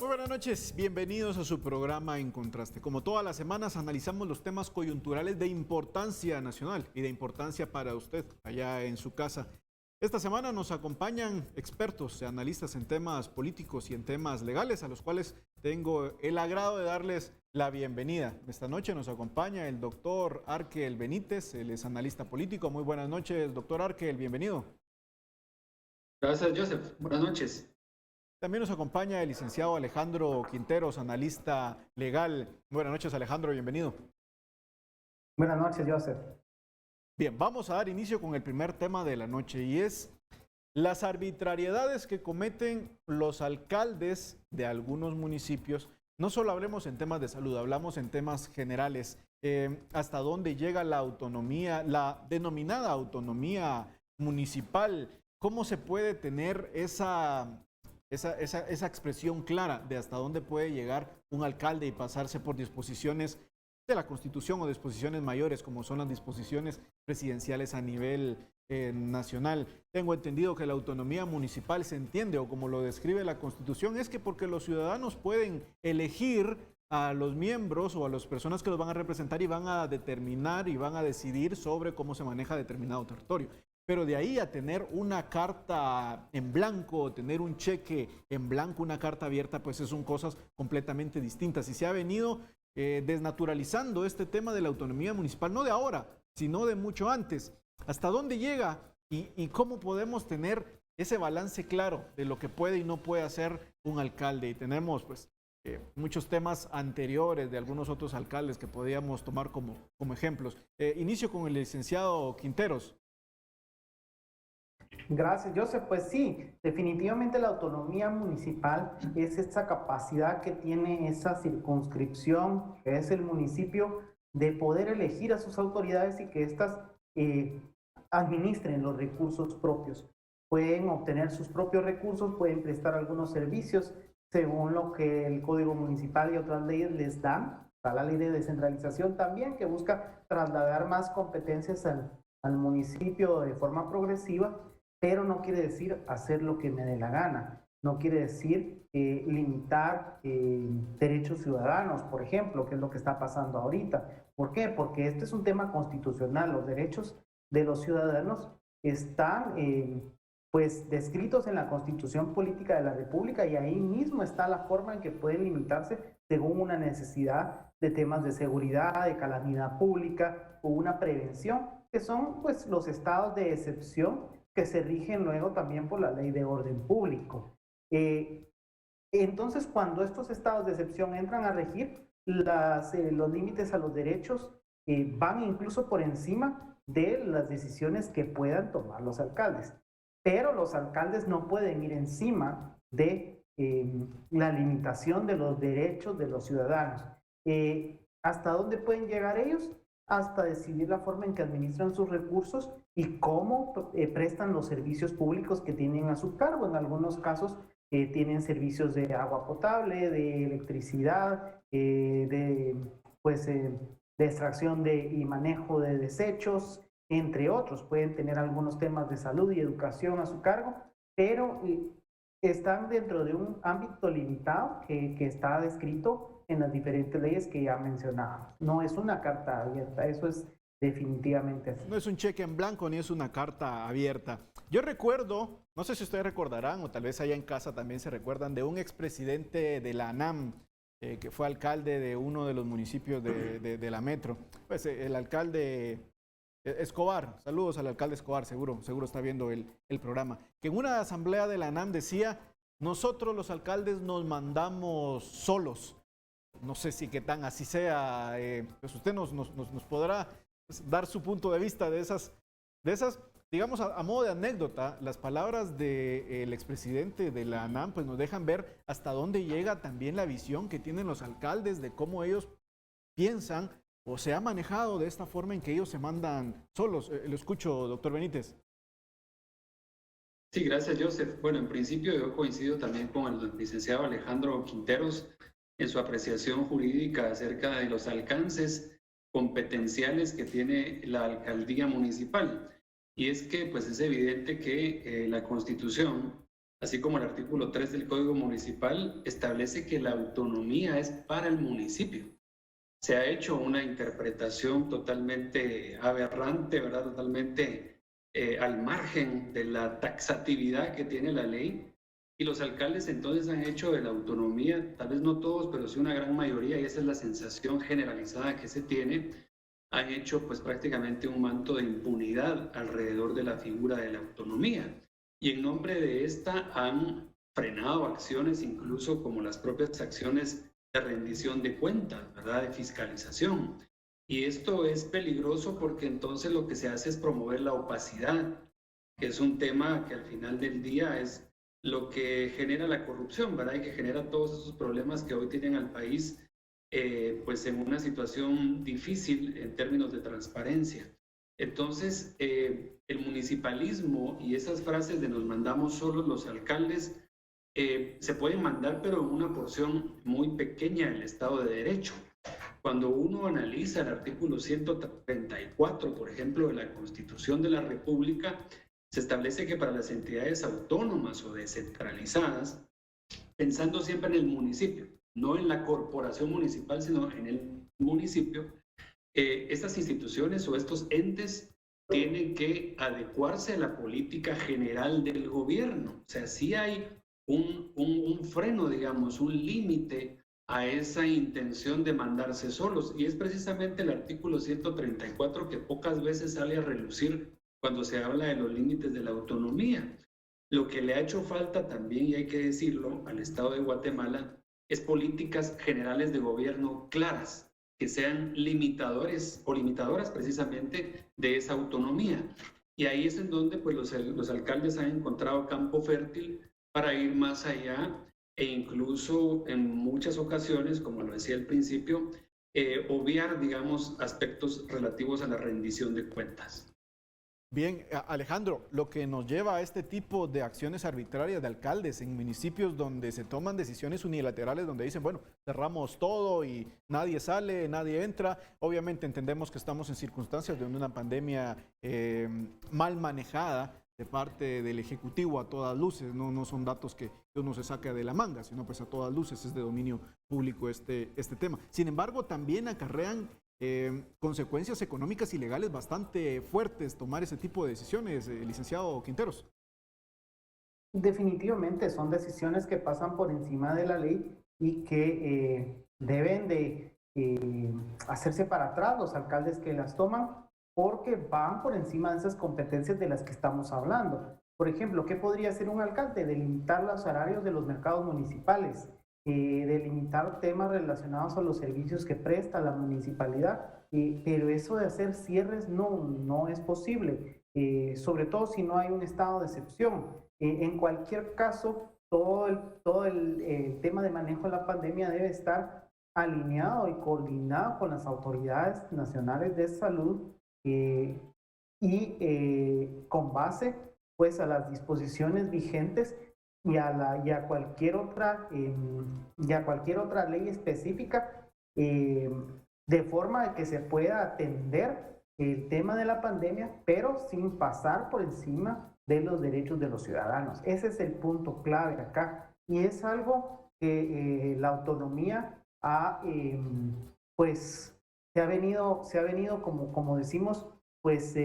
Muy buenas noches, bienvenidos a su programa En Contraste. Como todas las semanas analizamos los temas coyunturales de importancia nacional y de importancia para usted allá en su casa. Esta semana nos acompañan expertos, analistas en temas políticos y en temas legales, a los cuales tengo el agrado de darles la bienvenida. Esta noche nos acompaña el doctor Arkel Benítez, él es analista político. Muy buenas noches, doctor Arkel, bienvenido. Gracias, Joseph. Buenas noches. También nos acompaña el licenciado Alejandro Quinteros, analista legal. Buenas noches, Alejandro, bienvenido. Buenas noches, Joseph. Bien, vamos a dar inicio con el primer tema de la noche y es las arbitrariedades que cometen los alcaldes de algunos municipios. No solo hablemos en temas de salud, hablamos en temas generales. Hasta dónde llega la autonomía, la denominada autonomía municipal. ¿Cómo se puede tener esa expresión clara de hasta dónde puede llegar un alcalde y pasarse por disposiciones de la Constitución o disposiciones mayores como son las disposiciones presidenciales a nivel nacional? Tengo entendido que la autonomía municipal se entiende, o como lo describe la Constitución, es que porque los ciudadanos pueden elegir a los miembros o a las personas que los van a representar y van a determinar y van a decidir sobre cómo se maneja determinado territorio. Pero de ahí a tener una carta en blanco, tener un cheque en blanco, una carta abierta, pues son cosas completamente distintas. Y se ha venido desnaturalizando este tema de la autonomía municipal, no de ahora, sino de mucho antes. ¿Hasta dónde llega y cómo podemos tener ese balance claro de lo que puede y no puede hacer un alcalde? Y tenemos pues muchos temas anteriores de algunos otros alcaldes que podríamos tomar como ejemplos. Inicio con el licenciado Quinteros. Gracias, Joseph. Pues sí, definitivamente la autonomía municipal es esa capacidad que tiene esa circunscripción, que es el municipio, de poder elegir a sus autoridades y que éstas administren los recursos propios. Pueden obtener sus propios recursos, pueden prestar algunos servicios según lo que el Código Municipal y otras leyes les dan. Está la ley de descentralización también, que busca trasladar más competencias al municipio de forma progresiva, pero no quiere decir hacer lo que me dé la gana. No quiere decir limitar derechos ciudadanos, por ejemplo, que es lo que está pasando ahorita. ¿Por qué? Porque este es un tema constitucional. Los derechos de los ciudadanos están pues descritos en la Constitución Política de la República, y ahí mismo está la forma en que pueden limitarse según una necesidad de temas de seguridad, de calamidad pública o una prevención, que son pues los estados de excepción que se rigen luego también por la ley de orden público. Entonces, cuando estos estados de excepción entran a regir, los límites a los derechos van incluso por encima de las decisiones que puedan tomar los alcaldes. Pero los alcaldes no pueden ir encima de la limitación de los derechos de los ciudadanos. ¿Hasta dónde pueden llegar ellos? Hasta decidir la forma en que administran sus recursos y cómo prestan los servicios públicos que tienen a su cargo. En algunos casos tienen servicios de agua potable, de electricidad, de extracción y manejo de desechos, entre otros. Pueden tener algunos temas de salud y educación a su cargo, pero están dentro de un ámbito limitado que está descrito en las diferentes leyes que ya mencionábamos. No es una carta abierta, eso es definitivamente así. No es un cheque en blanco ni es una carta abierta. Yo recuerdo, no sé si ustedes recordarán o tal vez allá en casa también se recuerdan de un expresidente de la ANAM que fue alcalde de uno de los municipios de la metro. Pues el alcalde Escobar, saludos al alcalde Escobar, seguro está viendo el programa, que en una asamblea de la ANAM decía: nosotros los alcaldes nos mandamos solos. No sé si qué tan así sea, pues usted nos podrá dar su punto de vista de esas digamos, a modo de anécdota. Las palabras del expresidente de la ANAM pues nos dejan ver hasta dónde llega también la visión que tienen los alcaldes de cómo ellos piensan o se ha manejado de esta forma en que ellos se mandan solos. Lo escucho, doctor Benítez. Sí, gracias, Joseph. Bueno, en principio yo coincido también con el licenciado Alejandro Quinteros en su apreciación jurídica acerca de los alcances competenciales que tiene la alcaldía municipal. Y es que pues es evidente que la Constitución así como el artículo 3 del Código Municipal, establece que la autonomía es para el municipio. Se ha hecho una interpretación totalmente aberrante, ¿verdad? Totalmente al margen de la taxatividad que tiene la ley. Y los alcaldes entonces han hecho de la autonomía, tal vez no todos, pero sí una gran mayoría, y esa es la sensación generalizada que se tiene, han hecho pues prácticamente un manto de impunidad alrededor de la figura de la autonomía. Y en nombre de esta han frenado acciones, incluso como las propias acciones de rendición de cuentas, ¿verdad? De fiscalización. Y esto es peligroso porque entonces lo que se hace es promover la opacidad, que es un tema que al final del día es lo que genera la corrupción, ¿verdad? Y que genera todos esos problemas que hoy tienen al país pues en una situación difícil en términos de transparencia. Entonces, el municipalismo y esas frases de nos mandamos solos los alcaldes se pueden mandar, pero en una porción muy pequeña del Estado de Derecho. Cuando uno analiza el artículo 134, por ejemplo, de la Constitución de la República, se establece que para las entidades autónomas o descentralizadas, pensando siempre en el municipio, no en la corporación municipal, sino en el municipio, estas instituciones o estos entes tienen que adecuarse a la política general del gobierno. O sea, sí hay un freno, digamos, un límite a esa intención de mandarse solos. Y es precisamente el artículo 134 que pocas veces sale a relucir cuando se habla de los límites de la autonomía. Lo que le ha hecho falta también, y hay que decirlo, al Estado de Guatemala es políticas generales de gobierno claras, que sean limitadores o limitadoras precisamente de esa autonomía. Y ahí es en donde pues, los alcaldes han encontrado campo fértil para ir más allá e incluso en muchas ocasiones, como lo decía al principio, obviar, digamos, aspectos relativos a la rendición de cuentas. Bien, Alejandro, lo que nos lleva a este tipo de acciones arbitrarias de alcaldes en municipios donde se toman decisiones unilaterales, donde dicen, bueno, cerramos todo y nadie sale, nadie entra. Obviamente entendemos que estamos en circunstancias de una pandemia mal manejada de parte del Ejecutivo a todas luces, no son datos que uno se saca de la manga, sino pues a todas luces es de dominio público este tema. Sin embargo, también acarrean consecuencias económicas y legales bastante fuertes tomar ese tipo de decisiones, licenciado Quinteros. Definitivamente son decisiones que pasan por encima de la ley y que deben de hacerse para atrás los alcaldes que las toman porque van por encima de esas competencias de las que estamos hablando. Por ejemplo, ¿qué podría hacer un alcalde? Delimitar los horarios de los mercados municipales, delimitar temas relacionados a los servicios que presta la municipalidad, pero eso de hacer cierres no es posible, sobre todo si no hay un estado de excepción. En cualquier caso, todo el tema de manejo de la pandemia debe estar alineado y coordinado con las autoridades nacionales de salud con base pues a las disposiciones vigentes y a cualquier otra ley específica, de forma de que se pueda atender el tema de la pandemia, pero sin pasar por encima de los derechos de los ciudadanos. Ese es el punto clave acá, y es algo que la autonomía pues se ha venido como decimos, pues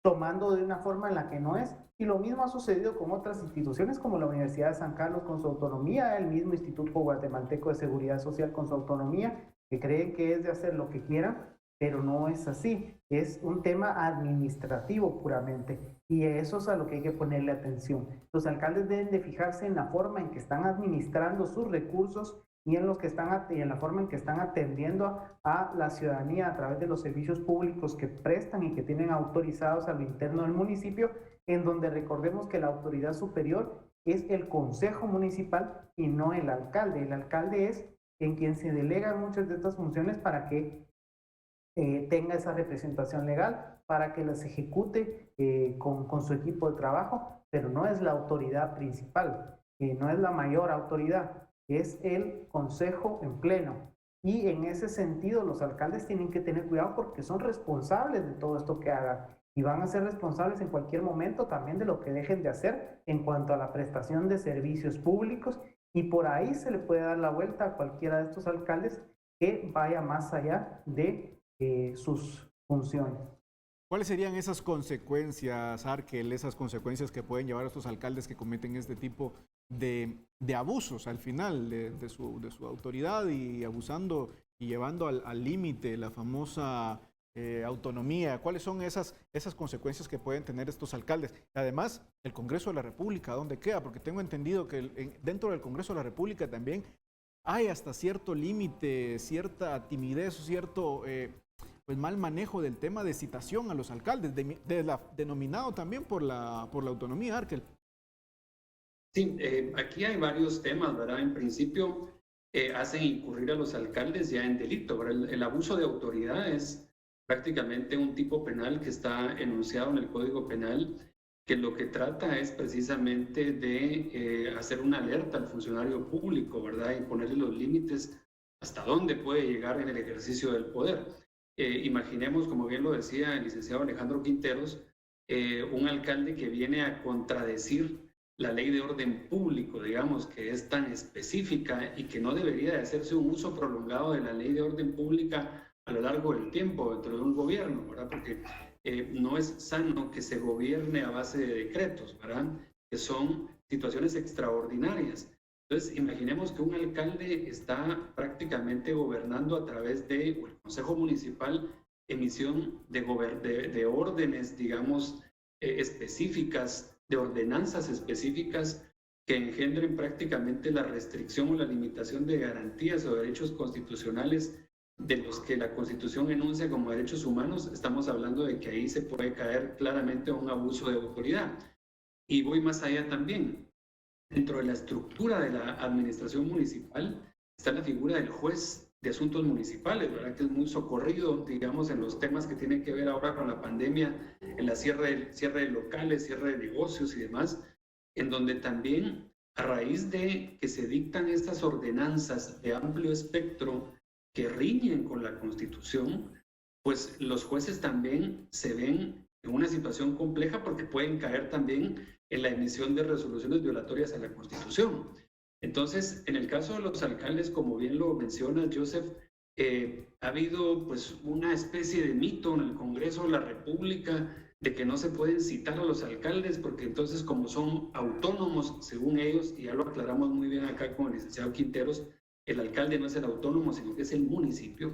tomando de una forma en la que no es. Y lo mismo ha sucedido con otras instituciones como la Universidad de San Carlos con su autonomía, el mismo Instituto Guatemalteco de Seguridad Social con su autonomía, que creen que es de hacer lo que quieran, pero no es así. Es un tema administrativo puramente, y eso es a lo que hay que ponerle atención. Los alcaldes deben de fijarse en la forma en que están administrando sus recursos y en la forma en que están atendiendo a la ciudadanía a través de los servicios públicos que prestan y que tienen autorizados a lo interno del municipio, en donde recordemos que la autoridad superior es el consejo municipal y no el alcalde. El alcalde es en quien se delegan muchas de estas funciones para que tenga esa representación legal, para que las ejecute con su equipo de trabajo, pero no es la autoridad principal, no es la mayor autoridad, es el consejo en pleno. Y en ese sentido los alcaldes tienen que tener cuidado porque son responsables de todo esto que hagan. y van a ser responsables en cualquier momento también de lo que dejen de hacer en cuanto a la prestación de servicios públicos, y por ahí se le puede dar la vuelta a cualquiera de estos alcaldes que vaya más allá de sus funciones. ¿Cuáles serían esas consecuencias, Arkel, esas consecuencias que pueden llevar a estos alcaldes que cometen este tipo de abusos al final de su autoridad y abusando y llevando al límite la famosa autonomía? ¿Cuáles son esas consecuencias que pueden tener estos alcaldes? Además, el Congreso de la República, ¿dónde queda? Porque tengo entendido que dentro del Congreso de la República también hay hasta cierto límite, cierta timidez, cierto pues mal manejo del tema de citación a los alcaldes, denominado también por la autonomía, Arkel. Sí, aquí hay varios temas, ¿verdad? En principio, hacen incurrir a los alcaldes ya en delito, ¿verdad? El abuso de autoridad es prácticamente un tipo penal que está enunciado en el Código Penal, que lo que trata es precisamente de hacer una alerta al funcionario público, ¿verdad? Y ponerle los límites hasta dónde puede llegar en el ejercicio del poder. Imaginemos, como bien lo decía el licenciado Alejandro Quinteros, un alcalde que viene a contradecir la ley de orden público, digamos, que es tan específica y que no debería de hacerse un uso prolongado de la ley de orden pública a lo largo del tiempo dentro de un gobierno, ¿verdad? Porque no es sano que se gobierne a base de decretos, ¿verdad? Que son situaciones extraordinarias. Entonces, imaginemos que un alcalde está prácticamente gobernando a través de el Consejo Municipal, emisión de órdenes, digamos, específicas, de ordenanzas específicas que engendren prácticamente la restricción o la limitación de garantías o derechos constitucionales de los que la Constitución enuncia como derechos humanos. Estamos hablando de que ahí se puede caer claramente un abuso de autoridad. Y voy más allá también. Dentro de la estructura de la administración municipal está la figura del juez de asuntos municipales, ¿verdad? Que es muy socorrido, digamos, en los temas que tienen que ver ahora con la pandemia, en la cierre de locales, cierre de negocios y demás, en donde también a raíz de que se dictan estas ordenanzas de amplio espectro que riñen con la Constitución, pues los jueces también se ven en una situación compleja porque pueden caer también en la emisión de resoluciones violatorias a la Constitución. Entonces, en el caso de los alcaldes, como bien lo menciona Joseph, ha habido pues una especie de mito en el Congreso de la República de que no se pueden citar a los alcaldes porque entonces como son autónomos, según ellos, y ya lo aclaramos muy bien acá con el licenciado Quinteros, el alcalde no es el autónomo, sino que es el municipio.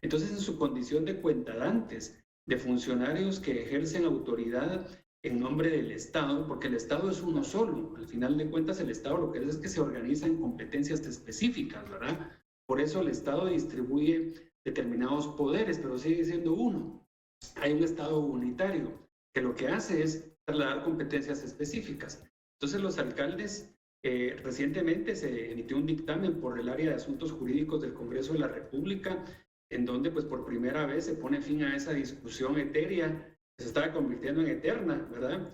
Entonces, en su condición de cuentadantes, de funcionarios que ejercen autoridad en nombre del Estado, porque el Estado es uno solo. Al final de cuentas, el Estado lo que es que se organiza en competencias específicas, ¿verdad? Por eso el Estado distribuye determinados poderes, pero sigue siendo uno. Hay un Estado unitario que lo que hace es trasladar competencias específicas. Entonces, los alcaldes, recientemente se emitió un dictamen por el área de asuntos jurídicos del Congreso de la República, en donde pues por primera vez se pone fin a esa discusión etérea que se estaba convirtiendo en eterna, ¿verdad?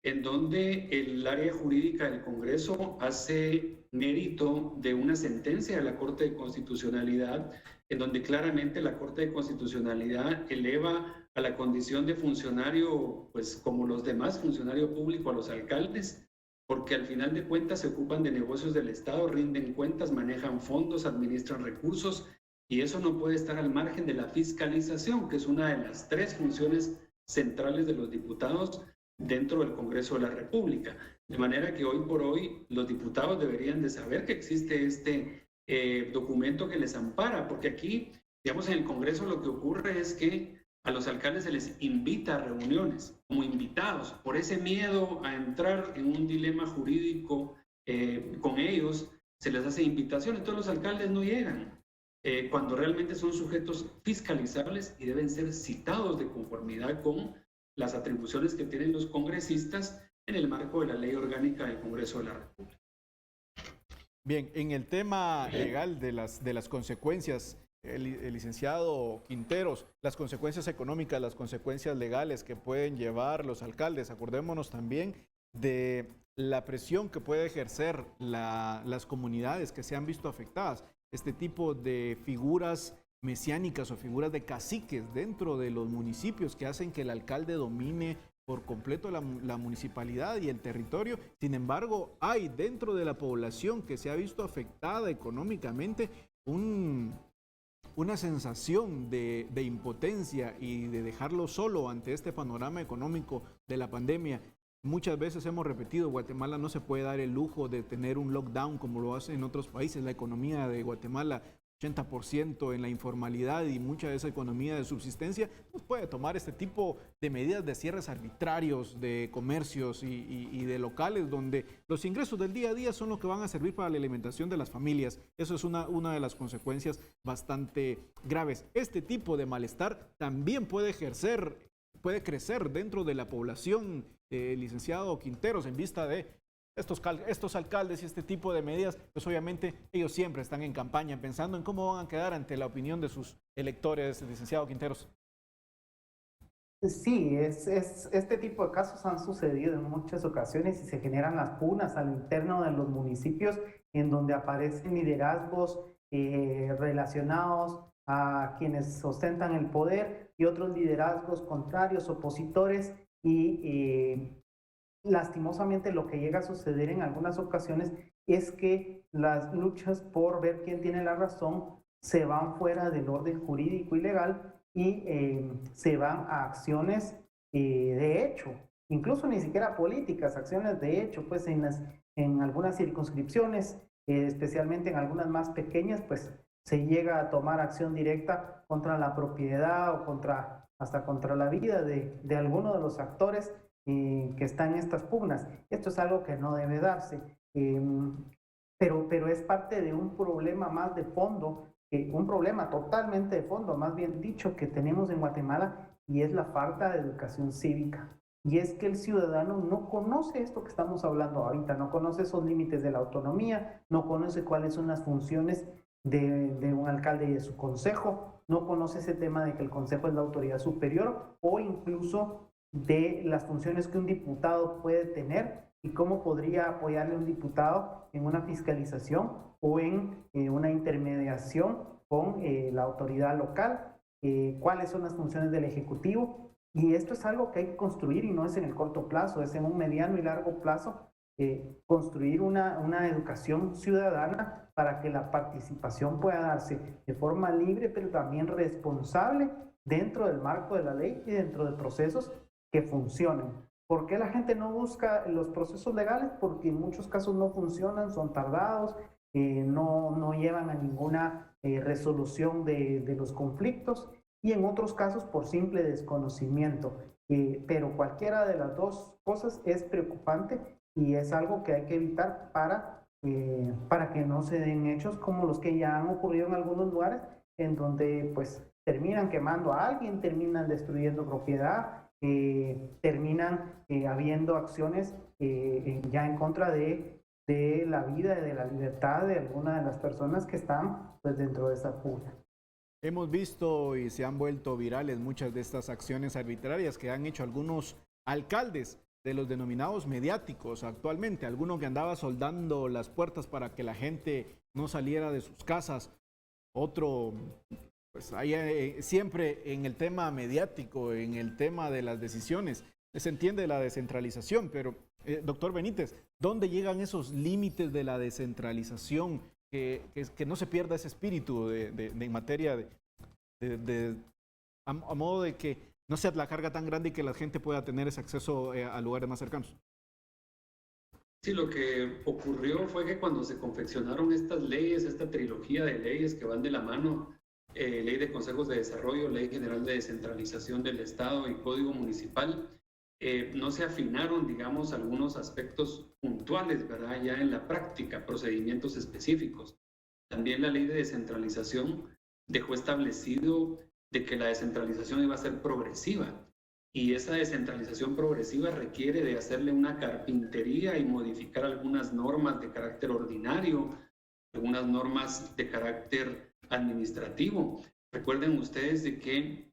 En donde el área jurídica del Congreso hace mérito de una sentencia de la Corte de Constitucionalidad, en donde claramente la Corte de Constitucionalidad eleva a la condición de funcionario, pues como los demás, funcionario público, a los alcaldes, porque al final de cuentas se ocupan de negocios del Estado, rinden cuentas, manejan fondos, administran recursos, y eso no puede estar al margen de la fiscalización, que es una de las tres funciones centrales de los diputados dentro del Congreso de la República. De manera que hoy por hoy los diputados deberían de saber que existe este documento que les ampara, porque aquí, digamos, en el Congreso lo que ocurre es que a los alcaldes se les invita a reuniones como invitados, por ese miedo a entrar en un dilema jurídico con ellos, se les hace invitación, entonces los alcaldes no llegan. Cuando realmente son sujetos fiscalizables y deben ser citados de conformidad con las atribuciones que tienen los congresistas en el marco de la ley orgánica del Congreso de la República. Bien, en el tema legal de las consecuencias, el licenciado Quinteros, las consecuencias económicas, las consecuencias legales que pueden llevar los alcaldes, acordémonos también de la presión que puede ejercer las comunidades que se han visto afectadas. Este tipo de figuras mesiánicas o figuras de caciques dentro de los municipios que hacen que el alcalde domine por completo la municipalidad y el territorio. Sin embargo, hay dentro de la población que se ha visto afectada económicamente una sensación de impotencia y de dejarlo solo ante este panorama económico de la pandemia. Muchas veces hemos repetido, Guatemala no se puede dar el lujo de tener un lockdown como lo hacen en otros países. La economía de Guatemala, 80% en la informalidad y mucha de esa economía de subsistencia, pues puede tomar este tipo de medidas de cierres arbitrarios de comercios y de locales donde los ingresos del día a día son los que van a servir para la alimentación de las familias. Eso es una de las consecuencias bastante graves. Este tipo de malestar también puede crecer dentro de la población, licenciado Quinteros, en vista de estos alcaldes y este tipo de medidas. Pues obviamente ellos siempre están en campaña pensando en cómo van a quedar ante la opinión de sus electores, licenciado Quinteros. Sí, este tipo de casos han sucedido en muchas ocasiones y se generan las pugnas al interno de los municipios en donde aparecen liderazgos relacionados a quienes ostentan el poder y otros liderazgos contrarios, opositores, y lastimosamente lo que llega a suceder en algunas ocasiones es que las luchas por ver quién tiene la razón se van fuera del orden jurídico y legal y se van a acciones de hecho, incluso ni siquiera políticas, acciones de hecho, pues en algunas circunscripciones, especialmente en algunas más pequeñas, pues se llega a tomar acción directa contra la propiedad o hasta contra la vida de alguno de los actores que están en estas pugnas. Esto es algo que no debe darse, pero es parte de un problema más de fondo, un problema totalmente de fondo, más bien dicho, que tenemos en Guatemala, y es la falta de educación cívica. Y es que el ciudadano no conoce esto que estamos hablando ahorita, no conoce esos límites de la autonomía, no conoce cuáles son las funciones de un alcalde y de su consejo, no conoce ese tema de que el consejo es la autoridad superior o incluso de las funciones que un diputado puede tener y cómo podría apoyarle un diputado en una fiscalización o en una intermediación con la autoridad local, cuáles son las funciones del Ejecutivo. Y esto es algo que hay que construir y no es en el corto plazo, es en un mediano y largo plazo, construir una educación ciudadana para que la participación pueda darse de forma libre, pero también responsable dentro del marco de la ley y dentro de procesos que funcionen. ¿Por qué la gente no busca los procesos legales? Porque en muchos casos no funcionan, son tardados, no llevan a ninguna resolución de los conflictos, y en otros casos por simple desconocimiento. Pero cualquiera de las dos cosas es preocupante y es algo que hay que evitar para que no se den hechos como los que ya han ocurrido en algunos lugares, en donde pues terminan quemando a alguien, terminan destruyendo propiedad, terminan habiendo acciones ya en contra de la vida y de la libertad de alguna de las personas que están pues dentro de esa pugna. Hemos visto y se han vuelto virales muchas de estas acciones arbitrarias que han hecho algunos alcaldes de los denominados mediáticos actualmente, alguno que andaba soldando las puertas para que la gente no saliera de sus casas, otro, pues ahí siempre en el tema mediático, en el tema de las decisiones, se entiende la descentralización, pero doctor Benítez, ¿dónde llegan esos límites de la descentralización? Que no se pierda ese espíritu en materia a modo de que no sea la carga tan grande y que la gente pueda tener ese acceso a lugares más cercanos. Sí, lo que ocurrió fue que cuando se confeccionaron estas leyes, esta trilogía de leyes que van de la mano, Ley de Consejos de Desarrollo, Ley General de Descentralización del Estado y Código Municipal, no se afinaron, digamos, algunos aspectos puntuales, ¿verdad? Ya en la práctica, procedimientos específicos. También la ley de descentralización dejó establecido de que la descentralización iba a ser progresiva, y esa descentralización progresiva requiere de hacerle una carpintería y modificar algunas normas de carácter ordinario, algunas normas de carácter administrativo. Recuerden ustedes de que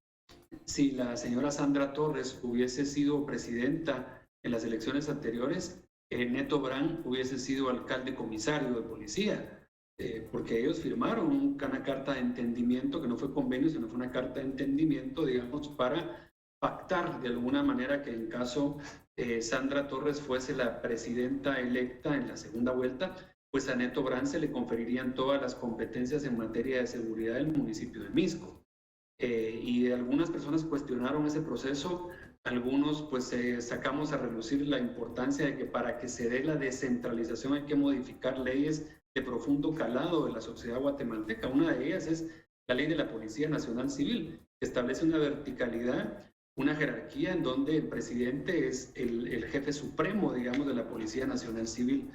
si la señora Sandra Torres hubiese sido presidenta en las elecciones anteriores, Neto Brand hubiese sido alcalde comisario de policía. porque ellos firmaron una carta de entendimiento, que no fue convenio, sino fue una carta de entendimiento, digamos, para pactar de alguna manera que en caso Sandra Torres fuese la presidenta electa en la segunda vuelta, pues a Neto Brand se le conferirían todas las competencias en materia de seguridad del municipio de Misco. Y algunas personas cuestionaron ese proceso, algunos pues sacamos a relucir la importancia de que para que se dé la descentralización hay que modificar leyes de profundo calado de la sociedad guatemalteca. Una de ellas es la ley de la Policía Nacional Civil, que establece una verticalidad, una jerarquía en donde el presidente es el jefe supremo, digamos, de la Policía Nacional Civil.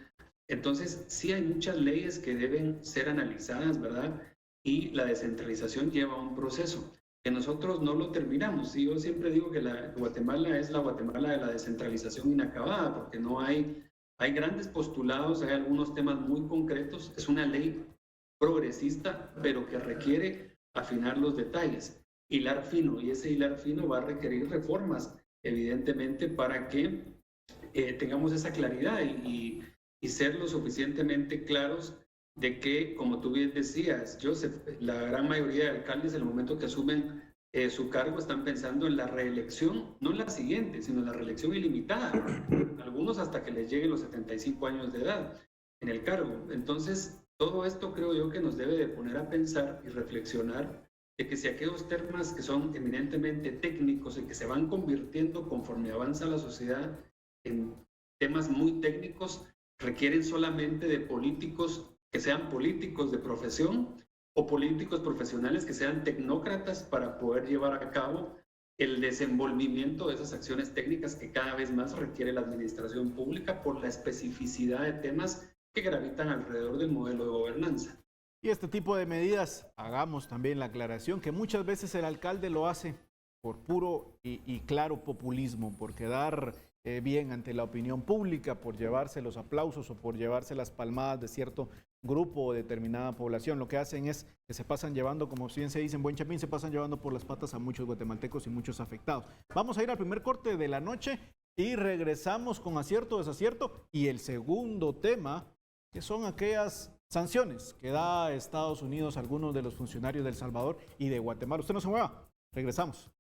Entonces, sí hay muchas leyes que deben ser analizadas, ¿verdad? Y la descentralización lleva un proceso que nosotros no lo terminamos. Y yo siempre digo que Guatemala es la Guatemala de la descentralización inacabada, porque no hay grandes postulados, hay algunos temas muy concretos. Es una ley progresista, pero que requiere afinar los detalles, hilar fino, y ese hilar fino va a requerir reformas, evidentemente, para que tengamos esa claridad y ser lo suficientemente claros de que, como tú bien decías, Joseph, la gran mayoría de alcaldes en el momento que asumen su cargo están pensando en la reelección, no en la siguiente, sino en la reelección ilimitada, algunos hasta que les lleguen los 75 años de edad en el cargo. Entonces, todo esto creo yo que nos debe de poner a pensar y reflexionar de que si aquellos temas que son eminentemente técnicos y que se van convirtiendo conforme avanza la sociedad en temas muy técnicos, requieren solamente de políticos que sean políticos de profesión o políticos profesionales que sean tecnócratas para poder llevar a cabo el desenvolvimiento de esas acciones técnicas que cada vez más requiere la administración pública por la especificidad de temas que gravitan alrededor del modelo de gobernanza. Y este tipo de medidas, hagamos también la aclaración, que muchas veces el alcalde lo hace por puro y claro populismo, por quedar bien ante la opinión pública, por llevarse los aplausos o por llevarse las palmadas de cierto grupo o determinada población. Lo que hacen es que se pasan llevando, como bien se dice en buen chapín, se pasan llevando por las patas a muchos guatemaltecos y muchos afectados. Vamos a ir al primer corte de la noche y regresamos con acierto o desacierto y el segundo tema, que son aquellas sanciones que da Estados Unidos a algunos de los funcionarios de El Salvador y de Guatemala. Usted no se mueva, regresamos.